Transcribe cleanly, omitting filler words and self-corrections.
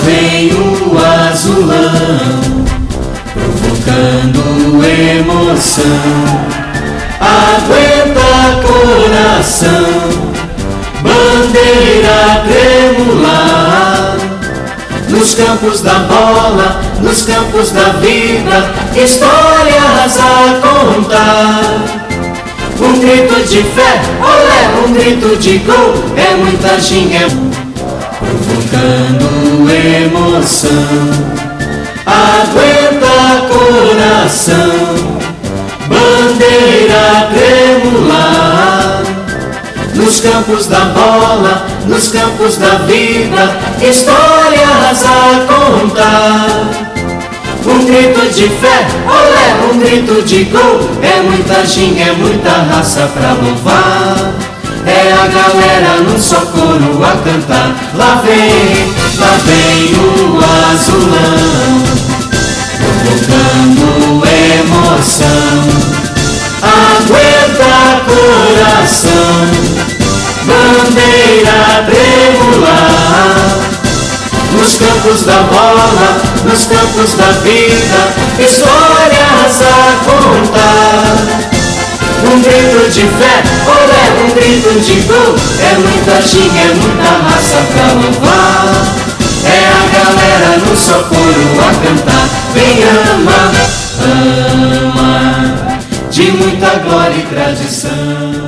vem o azulão, provocando emoção. Aguenta coração, bandeira tremular. Nos campos da bola, nos campos da vida, histórias a contar. Um grito de fé, olé, um grito de gol, é muita ginga, provocando emoção. Aguenta coração, bandeira tremular. Nos campos da bola, nos campos da vida, histórias a contar. Um grito de fé, olé, um grito de gol, é muita ginga, é muita raça pra louvar. É a galera num só coro a cantar. Lá vem o azulão, provocando emoção. Aguenta coração, bandeira tremular. Nos campos da bola, nos campos da vida, histórias a contar. Um grito de fé, olé, um grito de gol, é muita ginga, é muita raça pra louvar. É a galera no só coro a cantar. Vem ama, ama, de muita glória e tradição.